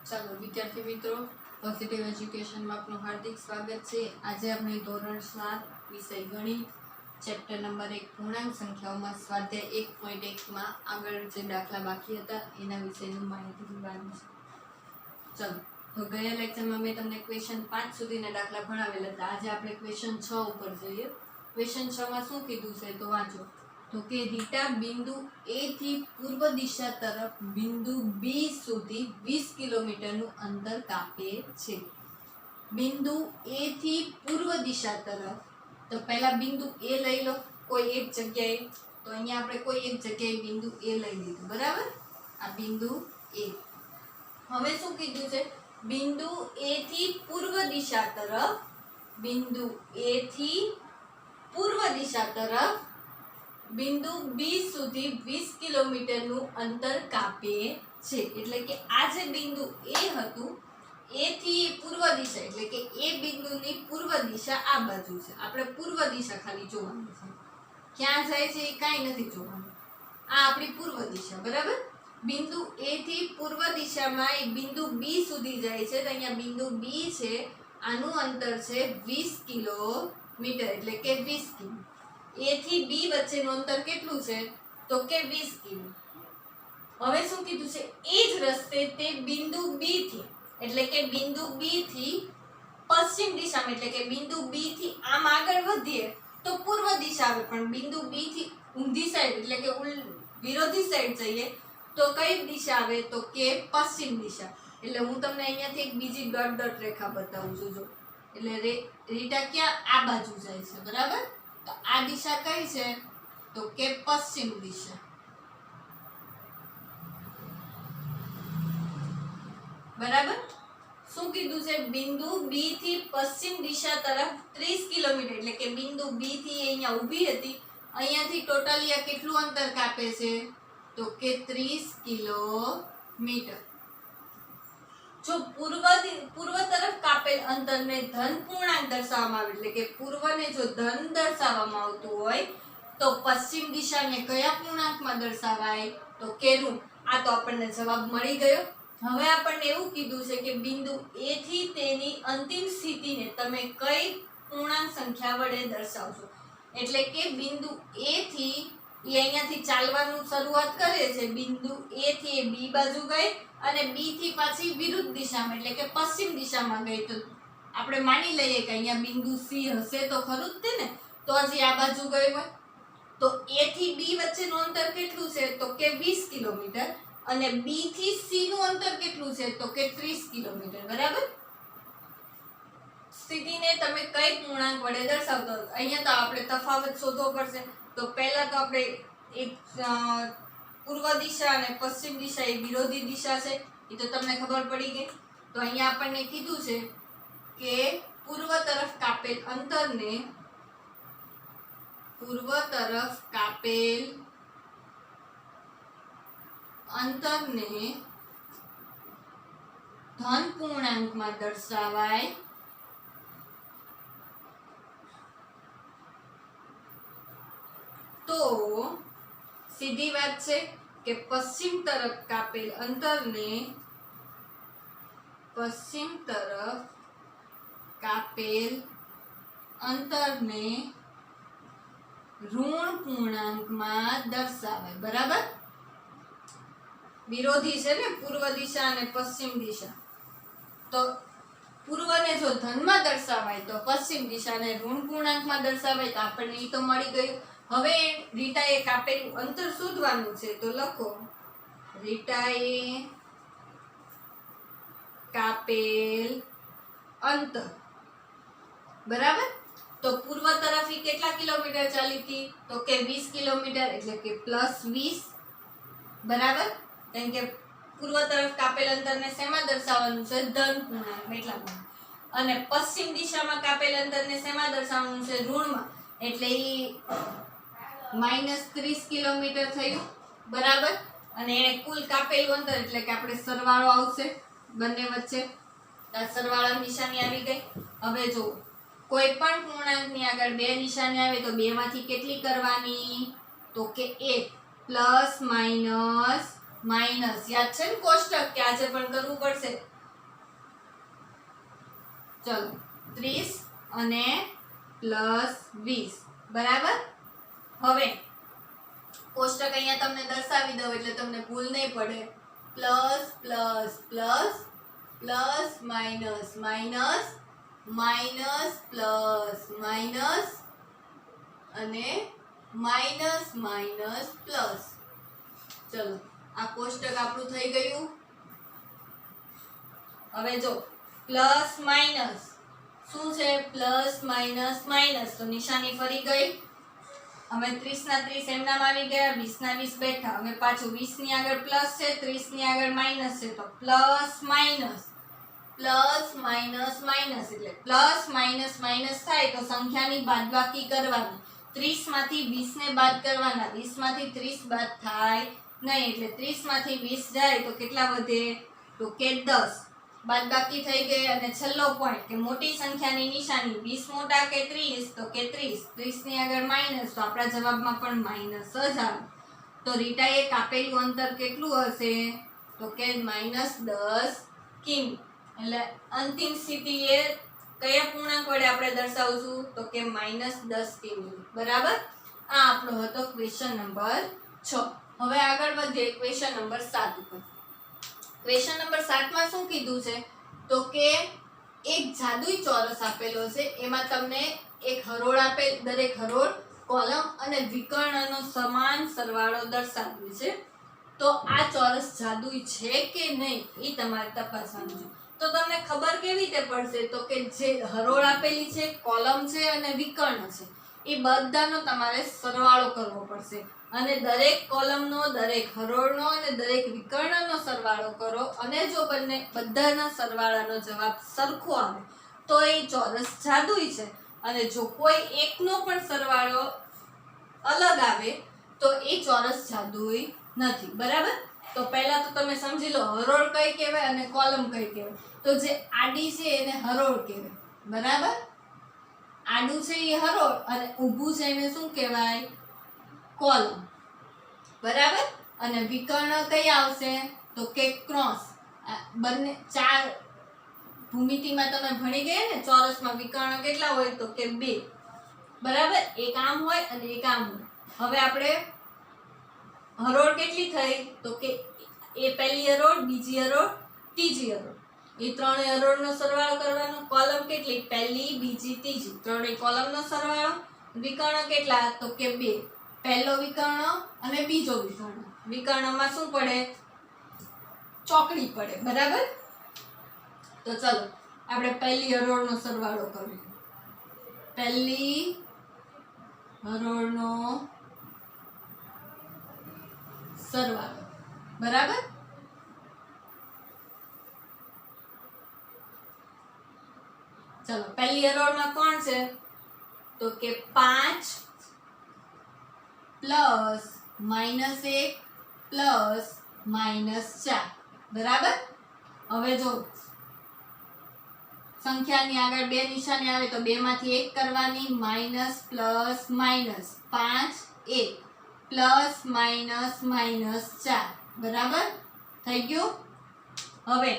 ચાલો વિદ્યાર્થી મિત્રો, પોઝિટિવ એજ્યુકેશનમાં આપનું હાર્દિક સ્વાગત છે. આજે આપણે ધોરણ 7 વિષય ગણિત ચેપ્ટર નંબર 1 પૂર્ણાંક સંખ્યાઓમાં સ્વાધ્યાય 1.1માં આગળ જે દાખલા બાકી હતા એના વિશેની માહિતી લેવાની છે. ચાલો, તો ગયા લેક્ચરમાં મેં તમને ક્વેશ્ચન 5 સુધીના દાખલા ભણાવેલા હતા. આજે આપણે ક્વેશ્ચન 6 ઉપર જઈએ. ક્વેશ્ચન 6 માં શું કીધું છે તો વાંચો. તો કે રીટા બિંદુ A થી પૂર્વ દિશા તરફ બિંદુ B સુધી 20 કિલોમીટરનું અંતર કાપે છે. બિંદુ A થી પૂર્વ દિશા તરફ, તો પહેલા બિંદુ A લઈ લો કોઈ એક જગ્યાએ. તો અહીંયા આપણે કોઈ એક જગ્યાએ બિંદુ A લઈ લીધું, બરાબર? આ બિંદુ A. હવે શું કીધું છે? બિંદુ A થી પૂર્વ દિશા તરફ, બિંદુ A થી પૂર્વ દિશા તરફ બિંદુ B સુધી 20 કિલોમીટરનું અંતર કાપે છે. એટલે કે આ જે બિંદુ A હતું, A થી પૂર્વ દિશા, એટલે કે એ બિંદુની પૂર્વ દિશા આ બાજુ છે. આપણે પૂર્વ દિશા ખાલી જોવાની છે. ક્યાં જાય છે એ કાંઈ નથી જોવાનું. આ આપણી પૂર્વ દિશા, બરાબર? બિંદુ A થી પૂર્વ દિશામાં એ બિંદુ B સુધી જાય છે. તો અહીંયા બિંદુ B છે, આનું અંતર છે 20 કિલોમીટર, એટલે કે 20 કિમી. A થી B વચ્ચેનું અંતર કેટલું છે? તો કે 20 કિમી. હવે શું કીધું છે? એ જ રસ્તે તે બિંદુ B થી, એટલે કે બિંદુ B થી પશ્ચિમ દિશામાં, એટલે કે બિંદુ B થી આમ આગળ વધીએ તો પૂર્વ દિશા આવે, પણ બિંદુ B થી ઊંધી સાઈડ, એટલે કે વિરોધી સાઈડ જઈએ તો કઈ દિશા આવે? તો કે પશ્ચિમ દિશા. એટલે હું તમને અહીંયાથી એક બીજી ડોટ ડોટ રેખા બતાવું છું. જો, એટલે રીટા ક્યાં? આ બાજુ જાય છે, બરાબર? તો આ દિશા કઈ છે? તો કે પશ્ચિમ દિશા, બરાબર? શું કીધું છે? બિંદુ B થી પશ્ચિમ દિશા તરફ 30 કિલોમીટર, એટલે કે બિંદુ B થી અહીંયા ઊભી હતી, અહીંયાથી ટોટલી આ કેટલું અંતર કાપે છે? તો કે 30 કિલોમીટર. જો પૂર્વ તરફ કાપેલ અંતરને ધન પૂર્ણાંક દર્શાવવામાં આવે, એટલે કે પૂર્વને જો ધન દર્શાવવામાં આવતું હોય તો પશ્ચિમ દિશાને કયા પૂર્ણાંકમાં દર્શાવાય? તો કે ઋણ. આ તો આપણને જવાબ મળી ગયો. હવે આપણને એવું કીધું છે કે બિંદુ A થી તેની અંતિમ સ્થિતિને તમે કઈ પૂર્ણાંક સંખ્યા વડે દર્શાવશો? એટલે કે બિંદુ A થી એ અહીંયાથી ચાલવાનું શરૂઆત કરે છે. બિંદુ A થી એ B બાજુ ગઈ અને B થી પાછી વિરુદ્ધ દિશામાં, એટલે કે પશ્ચિમ દિશામાં ગઈ. તો આપણે માની લઈએ કે અહીંયા બિંદુ C હશે તો ખરું જ તે ને, તો હજી આ બાજુ ગઈ હોય. તો A થી B વચ્ચેનું અંતર કેટલું છે? તો કે 20 કિલોમીટર. અને B થી C નું અંતર કેટલું છે? તો કે 30 કિલોમીટર, બરાબર? સ્થિતિને તમે કઈ પૂર્ણાંક વડે દર્શાવતો? અહીંયા તો આપણે તફાવત શોધવો પડશે. તો પહેલા તો આપણે એક પૂર્વ દિશા અને પશ્ચિમ દિશા એ વિરોધી દિશા છે, એ તો તમને ખબર પડી ગઈ. તો અહીંયા આપણને કીધું છે કે પૂર્વ તરફ કાપેલ અંતરને ધન પૂર્ણાંકમાં દર્શાવાય. તો સીધી વાત છે કે પશ્ચિમ તરફ કાપેલ અંતરને ઋણ પૂર્ણાંકમાં દર્શાવાય, બરાબર? વિરોધી છે ને પૂર્વ દિશા અને પશ્ચિમ દિશા. તો પૂર્વને જો ધનમાં દર્શાવાય તો પશ્ચિમ દિશાને ઋણ પૂર્ણાંકમાં દર્શાવાય. તો આપણને એ તો મળી ગયું. હવે રીટાએ કાપેલું અંતર શોધવાનું છે. તો લખો, રીટાએ કાપેલ અંતર, બરાબર? તો પૂર્વ તરફ કેટલા કિલોમીટર ચાલી હતી? તો કે 20 કિલોમીટર, એટલે કે +20, બરાબર? કારણ કે પૂર્વ તરફ કાપેલ અંતરને શેમાં દર્શાવવાનું છે? ધન પૂર્ણાંક, એટલા માટે. અને પશ્ચિમ દિશામાં કાપેલ અંતરને શેમાં દર્શાવવાનું છે? ઋણમાં, એટલે -30 કિલોમીટર થયું, બરાબર? અને એને કુલ કાપેલું અંતર, એટલે કે આપણે સરવાળો આવશે બંને વચ્ચે. આ સરવાળાની નિશાની આવી ગઈ. હવે જો કોઈ પણ પૂર્ણાંકની આગળ બે નિશાની આવે તો બે માંથી કેટલી કરવાની? તો કે 1. પ્લસ માઇનસ માઇનસ, યાદ છે ને કોષ્ટક? કે આજે પણ કરવું પડશે. ચલો 30 અને +20 બરાબર. હવે કોષ્ટક અહીંયા તમને દર્શાવી દઉં એટલે તમને ભૂલ નહીં પડે. Plus plus plus plus minus minus minus plus minus અને માઇનસ માઇનસ પ્લસ. ચલો આ કોષ્ટક આપણું થઈ ગયું. હવે જો પ્લસ માઇનસ શું છે? પ્લસ માઇનસ માઇનસ તો નિશાની ફરી ગઈ. હવે 30 ના 30 એમનામ આવી ગયા, 20 ના 20 બેઠા. હવે પાછું 20 ની આગળ પ્લસ છે, 30 ની આગળ માઇનસ છે, તો પ્લસ માઇનસ માઇનસ એટલે પ્લસ માઇનસ માઇનસ થાય તો સંખ્યાની બાદબાકી કરવાની. 30 માંથી 20 ને બાદ કરવાના, 20 માંથી 30 બાદ થાય નહીં એટલે 30 માંથી 20 જાય તો કેટલા વધે? તો કે 10. બાદબાકી થઈ ગઈ. અને છેલ્લો પોઈન્ટ કે મોટી સંખ્યાની નિશાની 20 મોટા કે 30 તો કે 30. 30 ની આગળ માઇનસ તો આપણા જવાબમાં પણ માઇનસ જ આવે. તો રીટાએ કાપેલું અંતર કેટલું હશે? તો કે -10 કિમી. એટલે અંતિમ સ્થિતિ એ કયા પૂર્ણાંક વડે આપણે દર્શાવશું? તો કે -10 કિમી. બરાબર. આ આપણો હતો ક્વેશ્ચન નંબર 6. હવે આગળ વધીએ ક્વેશ્ચન નંબર 7 ઉપર. ક્વેશ્ચન નંબર 7 માં શું કીધું છે? તો કે એક જાદુઈ ચોરસ આપેલો છે, એમાં તમને એક હરોળ આપેલ, દરેક હરોળ, કોલમ અને વિકર્ણનો સમાન સરવાળો દર્શાવ્યો છે. તો આ ચોરસ જાદુઈ છે કે નહીં એ તમારે તપાસવાનું છે. તો તમને ખબર કેવી રીતે પડશે? તો કે જે હરોળ આપેલી છે, કોલમ છે અને વિકર્ણ છે, એ બધાનો તમારે સરવાળો કરવો પડશે. અને દરેક કોલમનો, દરેક હરોળનો અને દરેક વિકર્ણનો સરવાળો કરો અને જો બધાના સરવાળાનો જવાબ સરખો આવે તો એ ચોરસ જાદુઈ છે. અને જો કોઈ એકનો પણ સરવાળો અલગ આવે તો એ ચોરસ જાદુઈ નથી. બરાબર. તો પહેલા તો તમે સમજી લો હરોળ કઈ કહેવાય અને કોલમ કઈ કહેવાય. તો જે આડી છે એને હરોળ કહેવાય. બરાબર. આડું છે એ હરોળ અને ઊભું છે એને શું કહેવાય? કોલમ. બરાબર. અને વિકર્ણ કઈ આવશે? તો કે ક્રોસ. બંને ચાર ભૂમિતિમાં તમે ભણી ગયા ને, ચોરસમાં વિકર્ણ કેટલા હોય? તો કે 2. બરાબર. એક આમ હોય અને એક આમ હોય. હવે આપણે હરોળ કેટલી થઈ? તો કે એ પહેલી હરોળ, બીજી હરોળ, ત્રીજી હરોળ. એ ત્રણેય હરોળનો સરવાળો કરવાનો. કોલમ કેટલી? પહેલી, બીજી, ત્રીજી. ત્રણેય કોલમનો સરવાળો. વિકર્ણ કેટલા? તો કે 2. પહેલો વિકર્ણ અને બીજો વિકર્ણ. વિકર્ણમાં શું પડે? ચોકડી પડે. બરાબર. તો ચલો આપણે પહેલી હરોળનો સરવાળો કરીએ. પહેલી હરોળનો સરવાળો. બરાબર. ચલો પહેલી હરોળમાં કોણ છે? તો કે 5 પ્લસ -1 પ્લસ -4. બરાબર. હવે જો સંખ્યાની આગળ 2 નિશાની આવે તો 2 માંથી 1 કરવાની. Minus plus minus 5 1 plus minus -4. બરાબર થઈ ગયું. હવે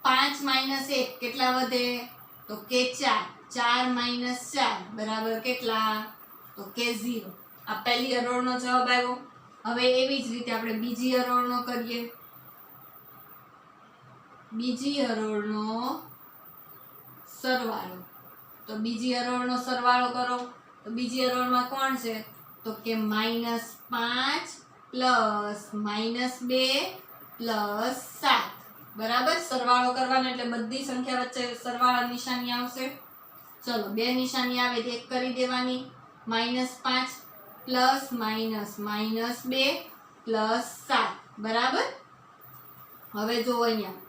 5 - 1 કેટલા વધે? તો કે 4. 4 - 4 બરાબર કેટલા? તો કે 0. આ પહેલી હરોળનો જવાબ આવ્યો. હવે એવી જ રીતે આપણે બીજી હરોળનો કરીએ. બીજી હરોળનો સરવાળો. તો બીજી હરોળનો સરવાળો કરો તો બીજી હરોળમાં કોણ છે? તો કે -5 પ્લસ -2 પ્લસ 7. બરાબર. સરવાળો કરવાનો એટલે બધી સંખ્યા વચ્ચે સરવાળા નિશાની આવશે. ચલો 2 નિશાની આવે તો 1 કરી દેવાની. -5 પ્લસ -2 પ્લસ 7. બરાબર. હવે જો અહીંયા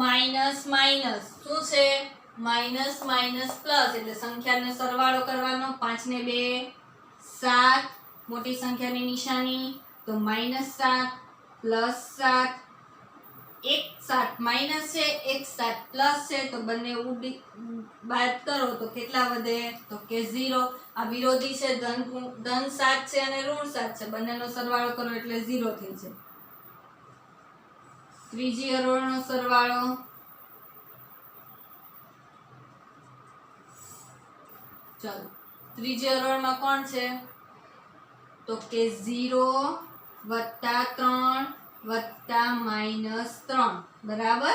માઇનસ માઇનસ શું છે? માઇનસ માઇનસ પ્લસ એટલે સંખ્યાનો સરવાળો કરવાનો. 5 ને 2 7. મોટી સંખ્યાની નિશાની તો -7 પ્લસ 7. એક 7 માઇનસ છે, એક 7 પ્લસ છે, તો બંને બાદ કરો તો કેટલા વધે? તો કે 0. આ વિરોધી છે, ધન 7 છે અને ઋણ 7 છે. બંનેનો સરવાળો કરો એટલે 0 થઈ જાય. ત્રીજી હરોળનો સરવાળો चलो त्रीजी हरोळमां कोण छे तो के 0 वत्ता 3 वत्ता -3 बराबर।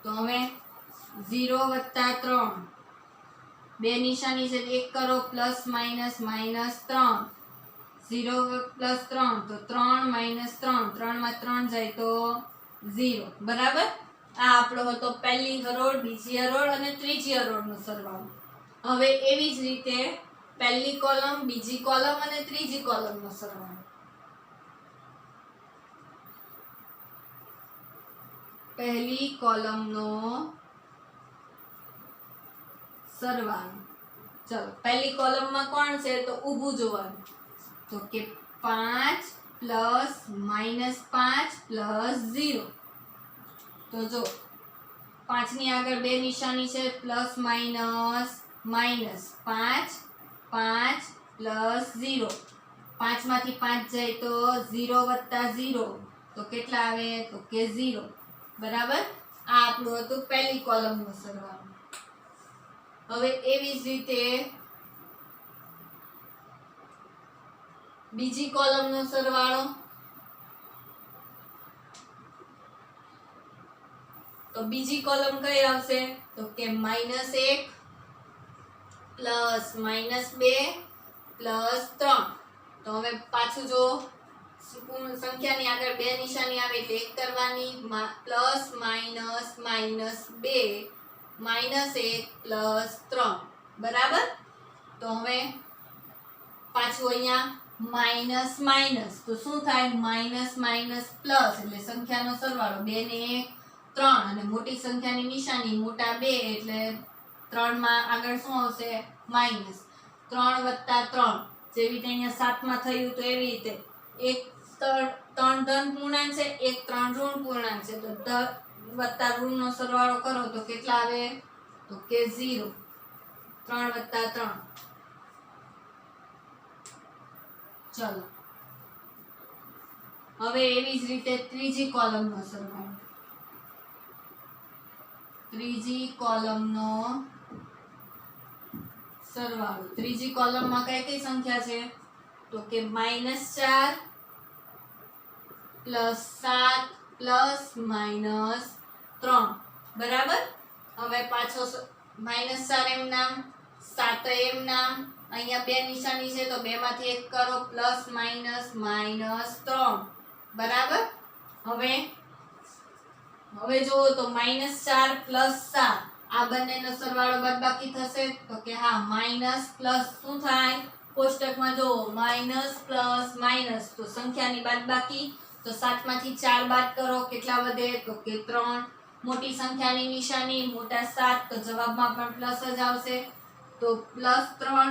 तो हवे 0 वत्ता 3 बे निशानी छे एक करो प्लस माइनस -3 0 प्लस 3 तो 3 -3 3 में 3 जाए तो 0 बराबर। आ आपणो हतो पहली हरोळ बीजी हरोळ अने त्रीजी हरोळनो सरवाळो। हवे एवी ज रीते पहली कॉलम बीजी कॉलम अने त्रीजी कॉलमनो सरवाळो। पहली कॉलमनो सरवाळो। चलो पहली कॉलम में कोण छे तो ऊभું જોવાનું तो के 5 प्लस -5 प्लस 0 तो जो 5 ની આગળ બે નિશાની છે પ્લસ માઇનસ માઇનસ 5 5 પ્લસ 0 5 માંથી 5 જાય તો 0 વત્તા 0 તો કેટલા આવે તો કે 0 બરાબર। આ આપણું હતું પહેલી કોલમનો સરવાળો। હવે એવી જ રીતે બીજી કોલમનો સરવાળો तो बीजी कॉलम कई आवशे तो के -1 प्लस -2 प्लस 3 तो हवे पाछू जो संख्या ની આગળ બે નિશાની આવે એટલે એક કરવાની પ્લસ માઈનસ -2 -1 પ્લસ 3 બરાબર। તો હવે પાછું અહીંયા માઈનસ માઈનસ તો શું થાય માઈનસ માઈનસ પ્લસ એટલે સંખ્યાનો સરવાળો 2 ને 1 3 અને મોટી સંખ્યાની નિશાની મોટા 2 એટલે 3 માં આગળ શું આવશે માઈનસ 3 વત્તા 3 જેવી રીતે અહીંયા 7 માં થયું તો એવી રીતે એક 3 ધન પૂર્ણાંક છે એક 3 ઋણ પૂર્ણાંક છે તો ધન વત્તા ઋણનો સરવાળો કરો તો કેટલા આવે તો કે 0 3 વત્તા 3 चलो હવે એવી જ રીતે ત્રીજી કોલમનો સરવાળો ત્રીજી કોલમનો સરવાળો ત્રીજી કોલમમાં કઈ કઈ સંખ્યા છે તો કે -4 +7 +-3 બરાબર। હવે પાછો -4 એમ નામ 7 એમ નામ અહીંયા બે નિશાની છે તો બે માંથી એક કરો પ્લસ માઈનસ -3 બરાબર। હવે જો તો -4 + 7 આ બંનેનો સરવાળો બાદબાકી થશે તો કે હા માઈનસ પ્લસ શું થાય કોષ્ટકમાં જો માઈનસ પ્લસ માઈનસ તો સંખ્યાની બાદબાકી તો 7 માંથી 4 બાદ કરો કેટલા વધે તો કે 3 મોટી સંખ્યાની નિશાની મોટા 7 તો જવાબમાં પણ પ્લસ જ આવશે તો +3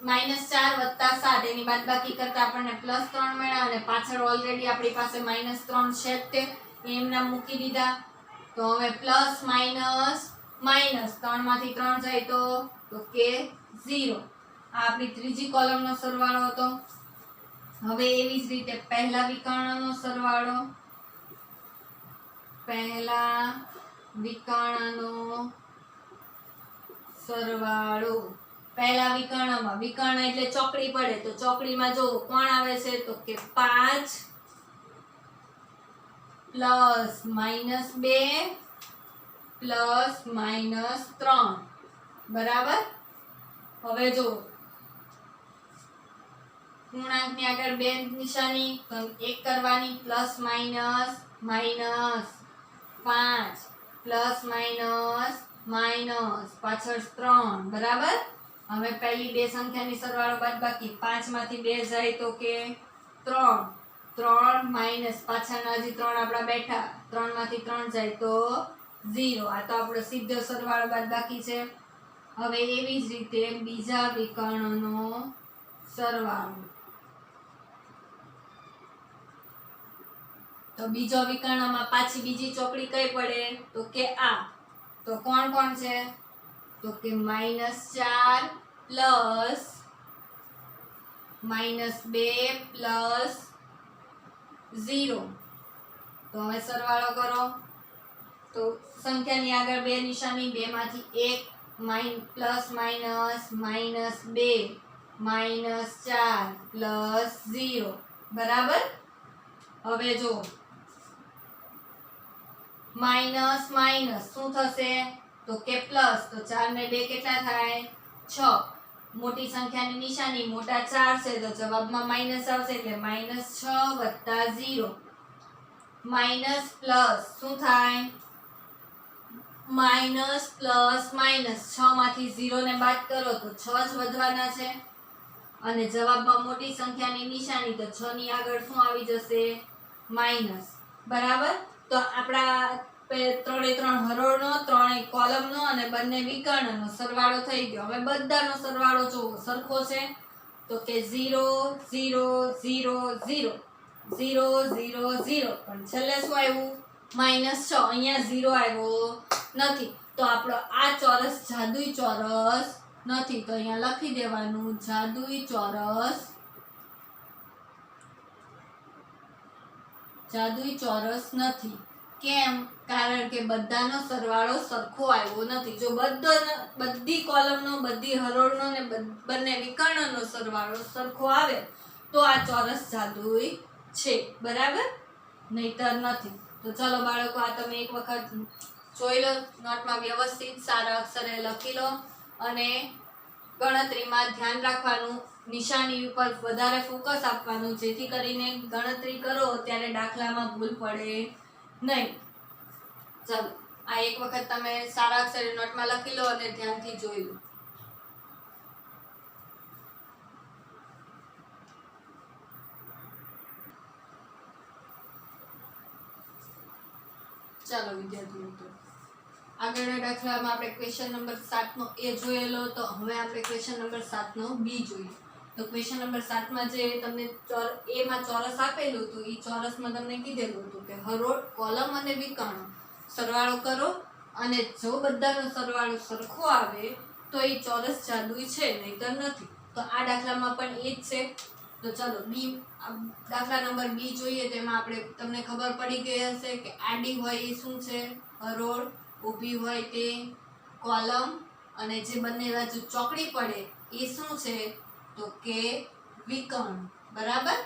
-4 વત્તા 7 એની બાદબાકી કરતા આપણને +3 મળ્યા અને પાછળ ઓલરેડી આપણી પાસે -3 છે તે એમના મૂકી દીધા તો હવે પ્લસ માઈનસ માઈનસ 3 માંથી 3 જાય તો કે 0 આ આપણી ત્રીજી કોલમનો સરવાળો હતો। હવે એવી જ રીતે પહેલા વિકર્ણનો સરવાળો પહેલા વિકર્ણનો સરવાળો पहला विकर्णमां विकर्ण એટલે ચોકડી પડે તો ચોકડીમાં જો કોણ આવે છે તો કે 5 પ્લસ -2 પ્લસ -3 બરાબર। હવે જો પૂર્ણાંકની આગળ બે નિશાની તો એક કરવાની પ્લસ માઈનસ -5 પ્લસ માઈનસ પાછળ 3 બરાબર। હવે પહેલી બે સંખ્યાની સરવાળો બાદબાકી 5 માંથી 2 જાય તો કે 3 માઈનસ પાછળના હજી 3 આપણા બેઠા 3 માંથી 3 જાય તો 0 આ તો આપણો સીધો સરવાળો બાદબાકી છે। હવે એવી જ રીતે બીજા વિકર્ણનો સરવાળો તો બીજો વિકર્ણમાં પાછી બીજી ચોકડી કઈ પડે તો કે આ તો કોણ કોણ છે તો કે -4 प्लस -2 प्लस 0 तो हमें सरवाळो करो तो संख्या नी आगळ बे निशानी बे मांथी एक પ્લસ માઇનસ -2 -4 પ્લસ 0 બરાબર. હવે જો માઇનસ માઇનસ શું થશે તો કે પ્લસ, તો 4 ને 2 કેટલા થાય 6. મોટી સંખ્યાની નિશાની મોટા 4 છે તો જવાબમાં માઇનસ આવશે એટલે -6 + 0 માઇનસ પ્લસ શું થાય માઇનસ પ્લસ માઇનસ 6 માંથી 0 ને બાદ કરો તો 6 જ વધવાના છે અને જવાબમાં મોટી સંખ્યાની નિશાની તો 6 ની આગળ શું આવી જશે માઇનસ બરાબર. તો આપણા ત્રણે ત્રણ હરોળનો ત્રણેય કોલમનો અને બંને વિકર્ણનો સરવાળો થઈ ગયો. હવે બધાનો સરવાળો જોવો સરખો છે તો કે 0 0 0 0 0 0 0 પણ છેલ્લે શું આવ્યું -6. અહીંયા 0 આવ્યો નથી તો આપણો આ ચોરસ જાદુઈ ચોરસ નથી. તો અહીંયા લખી દેવાનું જાદુઈ ચોરસ નથી. કેમ? કારણ કે બધાનો સરવાળો સરખો આવ્યો નથી. જો બધી કોલમનો બધી હરોળનો ને બંને વિકર્ણનો સરવાળો સરખો આવે તો આ ચોરસ જાદુઈ છે બરાબર, નહીતર નથી. તો ચલો બાળકો આ તમે એક વખત જોઈ લો, નોટમાં વ્યવસ્થિત સારા અક્ષરે લખી લો અને ગણતરીમાં ધ્યાન રાખવાનું, નિશાની ઉપર વધારે ફોકસ આપવાનું જેથી કરીને ગણતરી કરો ત્યારે દાખલામાં ભૂલ પડે નહીં. ચલો આ એક વખત તમે સારા અક્ષરે નોટમાં લખી લો અને ધ્યાનથી જોઈ લો. ચાલો વિદ્યાર્થી મિત્રો, આગળના દાખલામાં આપણે ક્વેશ્ચન નંબર 7 નો એ જોયેલો, તો હવે આપણે ક્વેશ્ચન નંબર 7 નો બી જોઈએ. તો ક્વેશ્ચન નંબર 7 માં જે તમને એ માં ચોરસ આપેલું હતું એ ચોરસમાં તમને કીધેલું હતું કે હરોળ, કોલમ અને વિકર્ણ સરવાળો કરો અને જો બધાનો સરવાળો સરખો આવે તો એ ચોરસ જાદુઈ છે નહીતર નથી. તો આ દાખલામાં પણ એ જ છે. તો ચલો બી દાખલા નંબર બી જોઈએ. તેમાં આપણે તમને ખબર પડી ગઈ હશે કે આડી હોય એ શું છે હરોળ, ઊભી હોય તે કોલમ અને જે બંને બાજુ ચોકડી પડે એ શું છે તો કે વિકર્ણ બરાબર.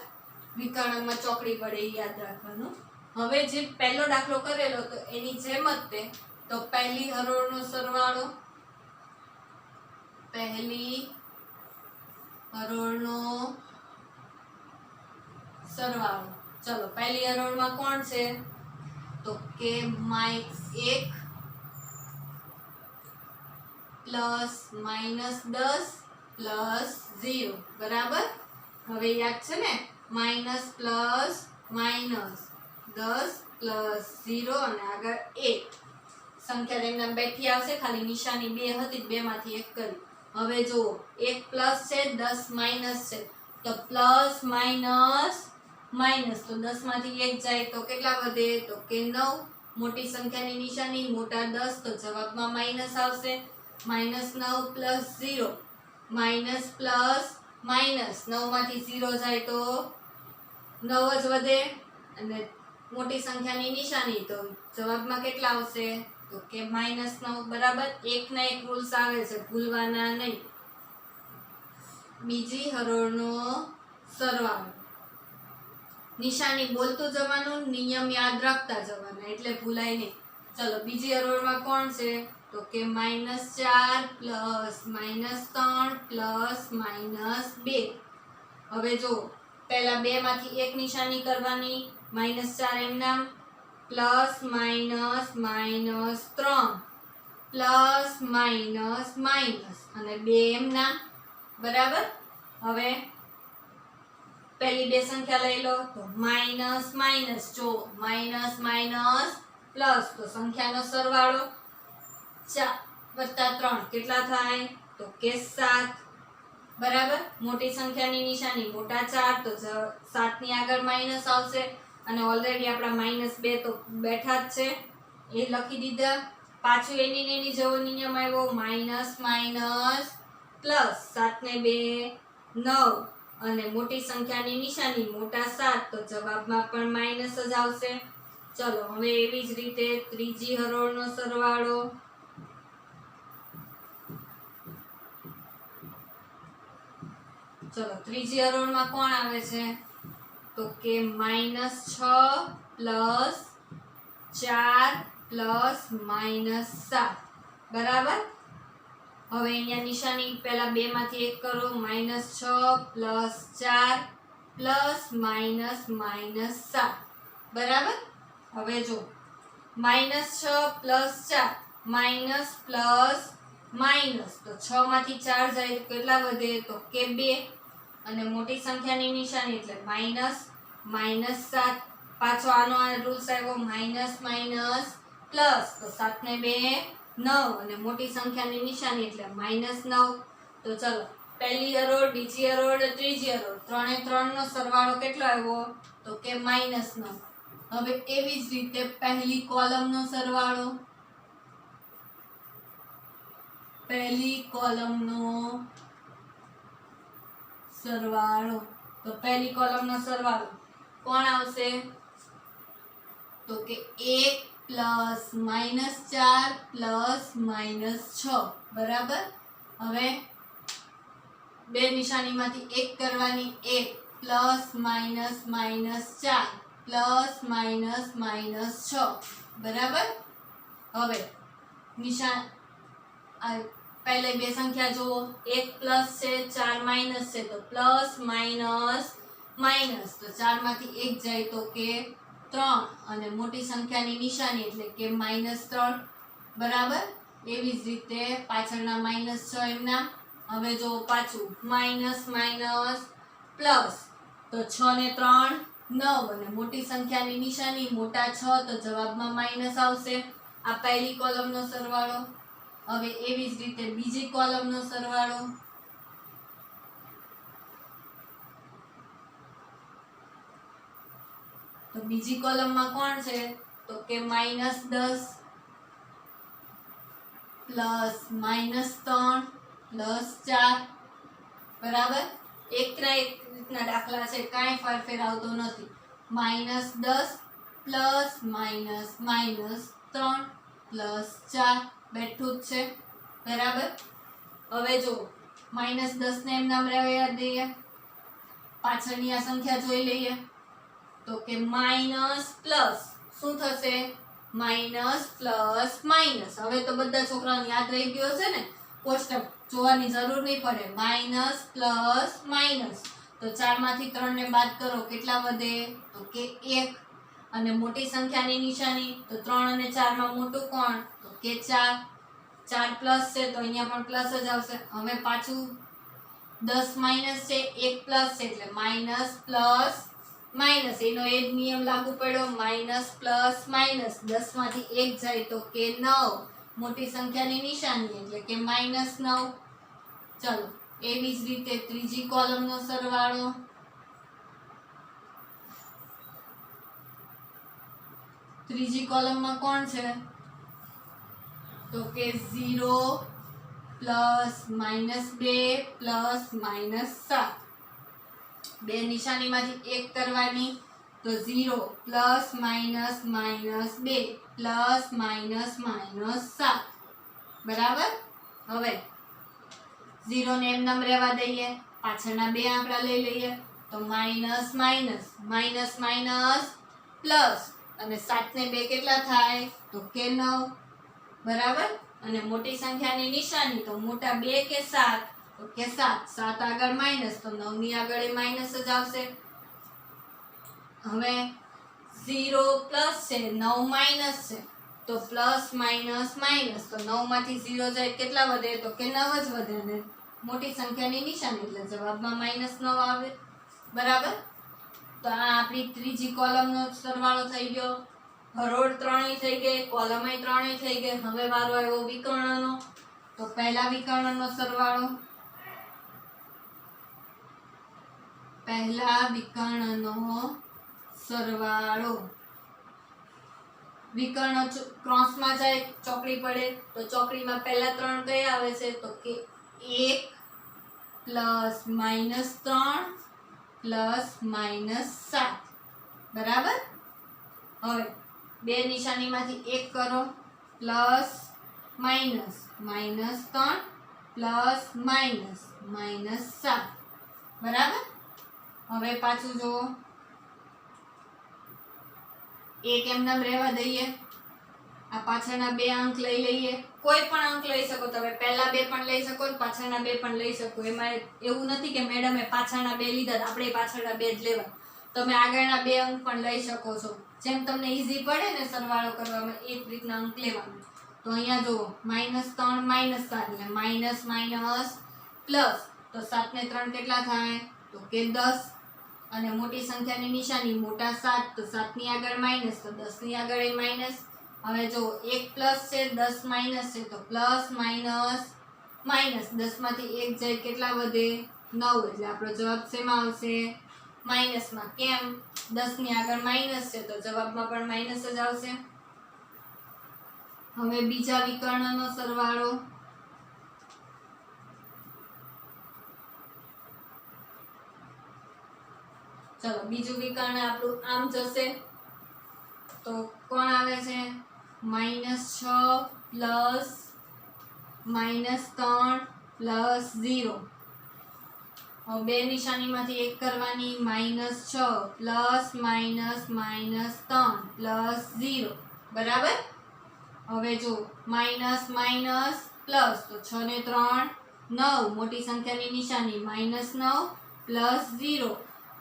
વિકર્ણમાં ચોકડી પડે એ યાદ રાખવાનું. હવે જે પહેલો દાખલો કરેલો તો એની જેમ જ તે, તો પહેલી હરોળનો સરવાળો, પહેલી હરોળનો સરવાળો. ચલો પહેલી હરોળમાં કોણ છે તો કે -1 પ્લસ -10 પ્લસ 0 બરાબર. હવે યાદ છે ને માઇનસ પ્લસ માઇનસ 10 પ્લસ 0 અને આગળ 1 સંખ્યા તેમના બેઠી આવશે, ખાલી નિશાની 2 હતી 2 માંથી 1 કરી. હવે જુઓ 1 પ્લસ છે 10 માઇનસ છે તો પ્લસ માઇનસ માઇનસ, તો 10 માંથી 1 જાય તો કેટલા વધે તો કે 9. મોટી સંખ્યાની નિશાની મોટા 10 તો જવાબમાં માઇનસ આવશે. -9 પ્લસ 0 માઇનસ પ્લસ માઇનસ, 9 માંથી 0 જાય તો 9 જ વધે અને મોટી સંખ્યાની નિશાની તો જવાબમાં કેટલા આવશે તો કે -9 બરાબર. એક ના એક રૂલ્સ આવે છે, ભૂલવાના નહીં. બીજી હરોળનો સરવાળો, નિશાની બોલતું જવાનું, નિયમ યાદ રાખતા જવાના એટલે ભૂલાય નહીં. ચલો બીજી હરોળમાં કોણ છે તો કે -4 પ્લસ -3 પ્લસ -2. હવે જો પહેલા 2 માંથી એક નિશાની કરવાની, -4 એમ નામ plus minus -3 plus minus minus અને 2 એમ નામ બરાબર. હવે પહેલી બે સંખ્યા લઈ લો તો માઇનસ માઇનસ, જો માઇનસ માઇનસ પ્લસ, તો સંખ્યાનો સરવાળો 4 + 3 કેટલા થાય તો કે 7 બરાબર. મોટી સંખ્યાની નિશાની મોટા 4 તો 7 ની આગળ માઇનસ આવશે અને ઓલરેડી આપણા -2 તો બેઠા જ છે એ લખી દીધા. પાછું એની જેવો નિયમ આવ્યો, માઇનસ માઇનસ પ્લસ, 7 ને 2 9 અને મોટી સંખ્યાની નિશાની મોટા 7 તો જવાબમાં પણ માઇનસ જ આવશે. ચલો હવે એવી જ રીતે ત્રીજી હરોળનો સરવાળો, ચલો ત્રીજી હરોળમાં કોણ આવે છે તો કે -6 પ્લસ 4 પ્લસ -7 બરાબર. હવે અહીંયા નિશાની પહેલા બે માંથી એક કરો -6 પ્લસ 4 પ્લસ -7 બરાબર. હવે જો -6 પ્લસ 4 માઇનસ પ્લસ માઇનસ તો 6 માંથી 4 જાય તો કેટલા વધે તો કે 2 અને મોટી સંખ્યાની નિશાની એટલે -7 પાછો આનો આ રૂલ્સ આવ્યો માઇનસ માઇનસ પ્લસ તો 7 ને 2 9 અને મોટી સંખ્યાની નિશાની એટલે -9. તો ચલો પહેલી હરોળ બીજી હરોળ ત્રીજી હરોળ ત્રણે ત્રણનો સરવાળો કેટલો આવ્યો તો કે -9. હવે એવી જ રીતે પહેલી કોલમનો સરવાળો તો પહેલી કોલમનો સરવાળો કોણ આવશે તો કે 1 પ્લસ -4 પ્લસ -6 બરાબર. હવે બે નિશાનીમાંથી એક કરવાની 1 પ્લસ -4 પ્લસ -6 બરાબર. હવે નિશાન પહેલે બે સંખ્યા જુઓ 1 પ્લસ છે 4 માઇનસ છે તો પ્લસ માઇનસ તો 4 માંથી 1 જાય તો કે 3 અને મોટી સંખ્યાની નિશાની એટલે કે -3 બરાબર. એવી જ રીતે પાછળના -6 એમના. હવે જો પાછું માઇનસ પ્લસ તો 6 ને 3 9 અને મોટી સંખ્યાની નિશાની મોટા 6 તો જવાબમાં માઇનસ આવશે. આ પહેલી કોલમનો સરવાળો. હવે એવી જ રીતે બીજી કોલમનો સરવાળો તો બીજી કોલમમાં કોણ છે તો કે -10 પ્લસ -3 પ્લસ 4 બરાબર. એકના એક રીતના દાખલા છે કાંઈ ફેરફાર આવતો નથી. -10 પ્લસ -3 પ્લસ 4 બેઠું જ છે બરાબર. હવે જો -10 ને એમ નામ રહેવા દઈએ પાછળની આ સંખ્યા જોઈ લઈએ તો કે માઇનસ પ્લસ શું થશે માઇનસ પ્લસ માઇનસ. હવે તો બધા છોકરાઓને યાદ રહી ગયો છે ને કોષ્ટક જોવાની જરૂર નહીં પડે. માઇનસ પ્લસ માઇનસ તો 4 માંથી 3 ને બાદ કરો કેટલા વધે તો કે 1 અને મોટી સંખ્યાની નિશાની તો 3 અને 4 માં મોટું કોણ તો કે 4 પ્લસ છે તો અહીંયા પણ પ્લસ જ આવશે. હવે પાછું 10 માઇનસ છે 1 પ્લસ છે એટલે માઇનસ પ્લસ માઇનસ એનો એ જ નિયમ લાગુ પડ્યો માઇનસ પ્લસ માઇનસ 10 માંથી 1 જાય તો કે 9 મોટી સંખ્યાની નિશાની એટલે કે -9. ચલો એવી જ રીતે ત્રીજી કોલમનો સરવાળો ત્રીજી કોલમમાં કોણ છે તો કે 0 પ્લસ -2 પ્લસ -7 બે નિશાનીમાંથી એક કરવાની તો 0 પ્લસ -2 પ્લસ -7 બરાબર. હવે 0 ને એમ નામ રહેવા દઈએ પાછળના બે આંકડા લઈ લઈએ તો માઇનસ પ્લસ અને 7 ને 2 કેટલા થાય તો કે 9 બરાબર. અને મોટી સંખ્યાની નિશાની તો મોટા 2 કે 7 તો કે 7 આગળ માઇનસ તો 9 ની આગળ એ માઇનસ જ આવશે. હવે 0 પ્લસ છે 9 માઇનસ છે તો પ્લસ માઇનસ તો 9 માંથી 0 જાય કેટલા વધે તો કે 9 જ વધે ને મોટી સંખ્યાની નિશાની એટલે જવાબમાં -9 આવે બરાબર. તો આ આપણી ત્રીજી કોલમનો સરવાળો થઈ ગયો. હરોળ ત્રણેય થઈ ગઈ કોલમ ત્રણેય થઈ ગઈ. હવે વારો આવ્યો વિકર્ણનો. તો પહેલા વિકર્ણનો સરવાળો વિકર્ણ ક્રોસમાં જાય ચોકડી પડે તો ચોકડીમાં પહેલા 3 કયા આવે છે તો કે 1 પ્લસ -3 પ્લસ -7 બરાબર. હવે બે નિશાનીમાંથી એક કરો પ્લસ -3 પ્લસ -7 બરાબર. હવે પાછું જો એક એમનામ રહેવા દઈએ, આ પાછળના બે અંક લઈ લઈએ, કોઈ પણ અંક લઈ શકો, તમે પહેલા બે પણ લઈ શકો ને પાછળના બે પણ લઈ શકો. એમાં એવું નથી કે મેડમે પાછળના બે લીધા આપણે પાછળના બે જ લેવા, તમે આગળના બે અંક પણ લઈ શકો છો. જેમ તમને ઈઝી પડે ને સરવાળો કરવામાં એ જ રીતના અંક લેવાનો. તો અહીંયા જુઓ -3 -7 એટલે માઇનસ માઇનસ પ્લસ, તો 7 ને 3 કેટલા થાય? તો કે 10. અને મોટી સંખ્યાની નિશાની મોટા 7, તો 7 ની આગળ માઇનસ, તો 10 ની આગળ એ માઇનસ. હવે જો 1 પ્લસ છે 10 માઇનસ છે, તો પ્લસ માઇનસ માઇનસ, 10 માંથી 1 જાય કેટલા વધે? 9. એટલે આપણો જવાબ શેમાં આવશે? માઇનસમાં. કેમ? 10 ની આગળ માઇનસ છે તો જવાબમાં પણ માઇનસ જ આવશે. હવે બીજા વિકર્ણનો સરવાળો, ચલો બીજું વિકર્ણ આપણું આમ જશે, તો કોણ આવે છે? -6 પ્લસ -3 પ્લસ 0. હવે બે નિશાનીમાંથી એક કરવાની, -6 પ્લસ માઇનસ -3 પ્લસ 0. બરાબર. હવે જો માઇનસ માઇનસ પ્લસ, તો 6 ને 3 9, મોટી સંખ્યાની નિશાની -9 પ્લસ 0.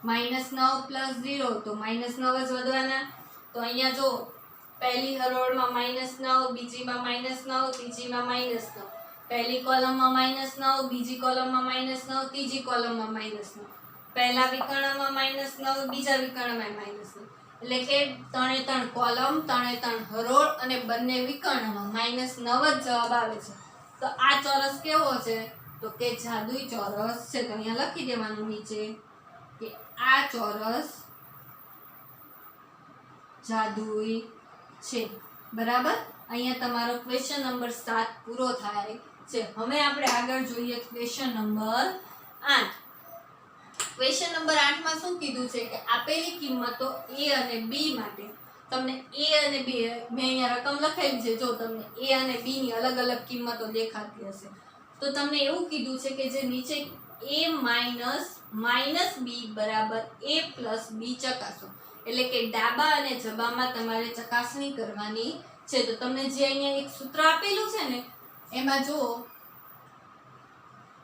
-9 પ્લસ 0 તો -9 જ વધવાના. તો અહીંયા જો પહેલી હરોળમાં -9, બીજીમાં -9, ત્રીજીમાં -9, પહેલી કોલમમાં -9, બીજી કોલમમાં -9, ત્રીજી કોલમમાં -9, પહેલા વિકર્ણમાં -9, બીજા વિકર્ણમાં -9. એટલે કે 3 3 કોલમ, 3 3 હરોળ અને બંને વિકર્ણમાં -9 જ જવાબ આવે છે. તો આ ચોરસ કેવો છે? તો કે જાદુઈ ચોરસ છે. તો અહીંયા લખી દેવાનું નીચે કે આ ચોરસ જાદુઈ છે. બરાબર. અહીંયા તમારો ક્વેશ્ચન નંબર 7 પૂરો થાય છે. હવે આપણે આગળ જોઈએ ક્વેશ્ચન નંબર 8. ક્વેશ્ચન નંબર 8 માં શું કીધું છે કે આપેલી કિંમતો a અને b માટે તમને a અને b, મેં અહીંયા રકમ લખાવી છે, જો તમને a અને b ની અલગ અલગ કિંમતો દેખાતી હશે, તો તમને એવું કીધું છે કે જે નીચે a માઇનસ b બરાબર a પ્લસ b ચકાસો. એટલે કે ડાબા અને જબામાં તમારે ચકાસણી કરવાની છે. તો તમને જે અહીંયા એક સૂત્ર આપેલું છે ને, એમાં જો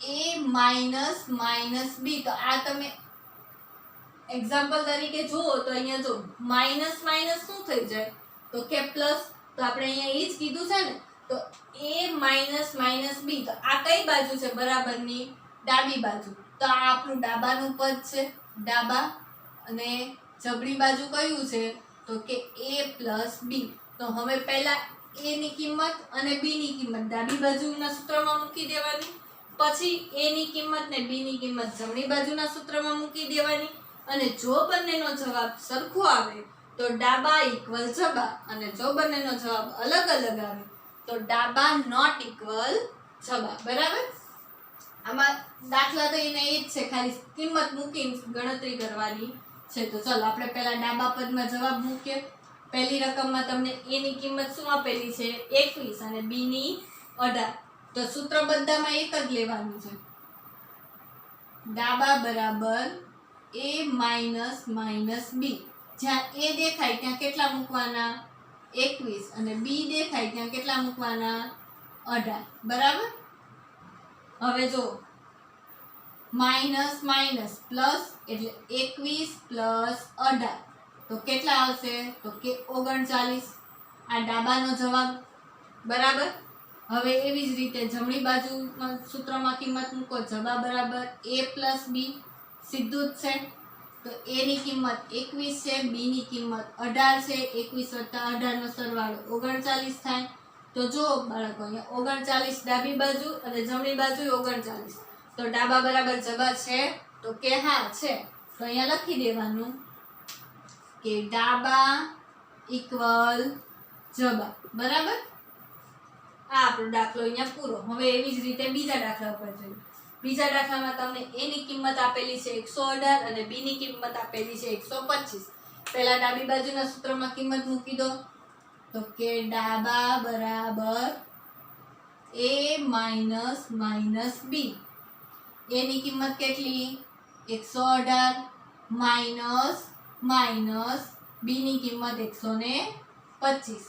a માઇનસ b, તો આ તમે એક્ઝામ્પલ તરીકે જુઓ તો અહીંયા જો માઇનસ માઇનસ શું થઈ જાય? તો કે પ્લસ. તો આપણે અહીંયા એ જ કીધું છે ને, તો a માઇનસ b, તો આ કઈ બાજુ છે? બરાબરની ડાબી બાજુ. તો આ આપણું ડાબાનું પદ છે, ડાબા. અને જમણી બાજુ કયું છે? તો કે a પ્લસ b. તો હવે પહેલા a ની કિંમત અને b ની કિંમત ડાબી બાજુના સૂત્રમાં મૂકી દેવાની, પછી a ની કિંમત ને b ની કિંમત જમણી બાજુના સૂત્રમાં મૂકી દેવાની. અને જો બંનેનો જવાબ સરખો આવે તો ડાબા ઇક્વલ જબા, અને જો બંનેનો જવાબ અલગ અલગ આવે તો ડાબા નોટ ઇક્વલ જબા. બરાબર. આમાં દાખલા તો એને એ જ છે, ખાલી કિંમત મૂકીને ગણતરી કરવાની છે. તો ચલો આપણે પહેલા ડાબા પદમાં જવાબ મૂકીએ. પહેલી રકમમાં તમને a ની કિંમત શું આપેલી છે? 21 અને b ની 18. તો સૂત્ર બધામાં એક જ લેવાનું છે, ડાબા બરાબર a માઇનસ b. જ્યાં a દેખાય ત્યાં કેટલા મૂકવાના? 21. અને b દેખાય ત્યાં કેટલા મૂકવાના? 18. બરાબર. હવે જો માઇનસ માઇનસ પ્લસ એટલે 21 પ્લસ 18, તો કેટલા આવશે? તો કે 39. આ ડાબાનો જવાબ. બરાબર. હવે એવી જ રીતે જમણી બાજુમાં સૂત્રમાં કિંમત મૂકો, જબા બરાબર a પ્લસ b, સીધું જ છે. તો a ની કિંમત 21 છે, b ની કિંમત 18 છે. 21 વત્તા 18 નો સરવાળો 39 થાય. તો જો બાળકો અહીંયા 39 ડાબી બાજુ અને જમણી બાજુ 39. તો ડાબા બરાબર જબા છે? તો કે હા છે. તો અહીંયા લખી દેવાનું કે ડાબા ઇક્વલ જબા. બરાબર. આ આપણો દાખલો અહીંયા પૂરો. હવે એવી જ રીતે બીજા દાખલા પર જોઈએ. બીજા દાખલામાં તમને a ની કિંમત આપેલી છે 118 અને b ની કિંમત આપેલી છે 125. પહેલા ડાબી બાજુના સૂત્રમાં કિંમત મૂકી દો. તો કે ડાબા બરાબર a માઇનસ b. a ની કિંમત કેટલી? 118 માઇનસ માઇનસ બી ની કિંમત 125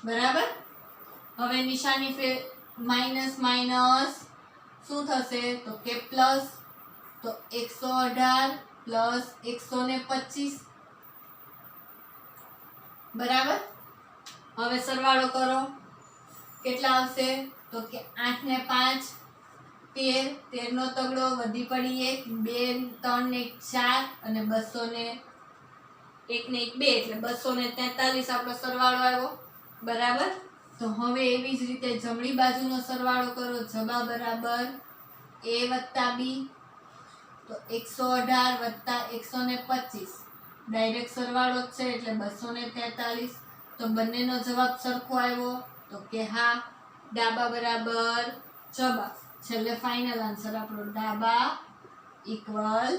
બરાબર. હવે નિશાની માઇનસ માઇનસ શું થશે તો કે પ્લસ, તો 118 પ્લસ 125 બરાબર. હવે સરવાળો કરો, કેટલા આવશે તો કે 8 ને 5 13, 13 નો તગડો વધી પડી 1 2 3 ને 4 અને 200 ને 1 ને 1 2 એટલે 243 આપણો સરવાળો આવ્યો બરાબર. તો હવે એવી જ રીતે જમણી બાજુનો સરવાળો કરો, જબા બરાબર a વત્તા b, તો 118 વત્તા 125 ડાયરેક્ટ સરવાળો જ છે એટલે 243. તો બંનેનો જવાબ સરખો આવ્યો તો કે હા, ડાબા બરાબર જબા. છેલ્લે ફાઇનલ આન્સર આપણો ડાબા ઇક્વલ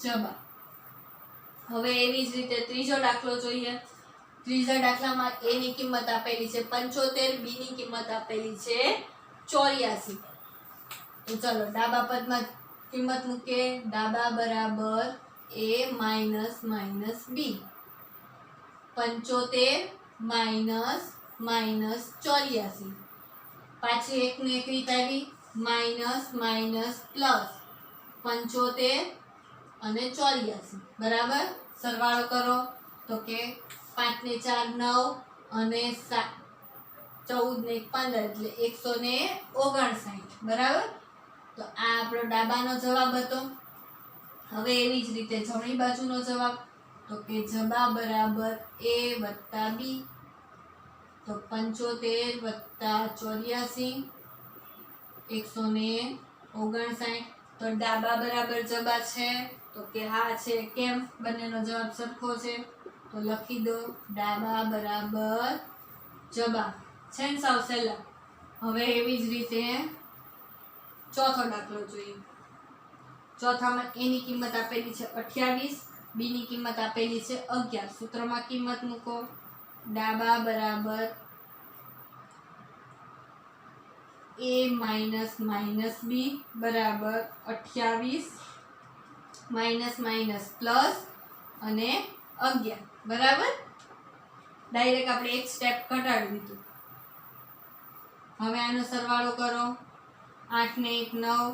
જબા. હવે એવી જ રીતે ત્રીજો દાખલો જોઈએ. ત્રીજા દાખલામાં a ની કિંમત આપેલી છે 75, b ની કિંમત આપેલી છે 84. તો ચલો ડાબા પદમાં કિંમત મૂકે, ડાબા બરાબર a minus minus b, 75 minus minus 84, પાછી એક ને એક રીત આવી, માઇનસ માઇનસ પ્લસ 75 અને 84 બરાબર. સરવાળો કરો તો કે 5 ને 4 9 અને 14 ને 15 એટલે 159 બરાબર. તો આ આપણો ડાબાનો જવાબ હતો. હવે એવી જ રીતે જમણી બાજુનો જવાબ તો કે જબા બરાબર a વત્તા b, તો 75 વત્તા 84 159. તો ડાબા બરાબર જબા છે તો કે હા છે. કેમ? બંનેનો જવાબ સરખો છે તો લખી દો ડાબા બરાબર જબા છે ને સાવ સહેલા. હવે એવી જ રીતે ચોથો દાખલો જોઈએ. ચોથામાં a ની કિંમત આપેલી છે 28, b ની કિંમત આપેલી છે 11. સૂત્રમાં કિંમત મૂકો, ડાબા બરાબર a માઇનસ માઇનસ b બરાબર 28 માઇનસ માઇનસ પ્લસ અને 11 બરાબર. ડાયરેક્ટ આપણે એક સ્ટેપ ઘટાડી દીધું. હવે આનો સરવાળો કરો, 8 ને 1 9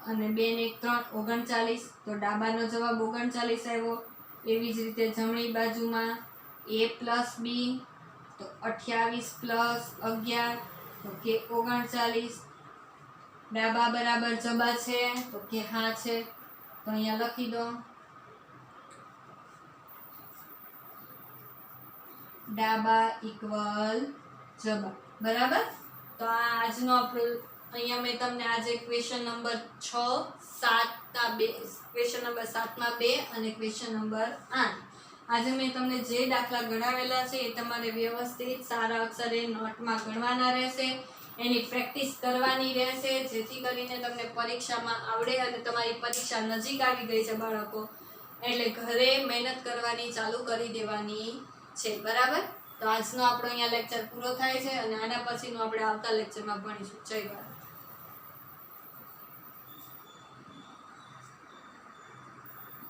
અને 2 ને 1 3 39. તો ડાબાનો જવાબ 39 આવ્યો. એવી જ રીતે જમણી બાજુમાં a પ્લસ b, તો 28 પ્લસ 11 તો કે 39. ડાબા બરાબર જબા છે તો કે હા છે. તો અહીંયા લખી દો ડાબા ઇક્વલ જબા બરાબર. તો આ આજનો આપણો અહીંયા મેં તમને આજે ક્વેશ્ચન નંબર 6 7 ના 2, ક્વેશ્ચન નંબર 7 માં 2 અને ક્વેશ્ચન નંબર 8 આજે મેં તમને જે દાખલા ગણાવેલા છે એ તમારે વ્યવસ્થિત સારા અક્ષરે નોટમાં ગણવાના રહેશે. એની પ્રેક્ટિસ કરવાની રહેશે જેથી કરીને તમને પરીક્ષામાં આવડે. અને તમારી પરીક્ષા નજીક આવી ગઈ છે બાળકો, એટલે ઘરે મહેનત કરવાની ચાલુ કરી દેવાની છે બરાબર. તો આજનો આપણો અહીંયા લેક્ચર પૂરો થાય છે અને આના પછીનો આપણે આવતા લેક્ચરમાં ભણીશું. જય ભારત.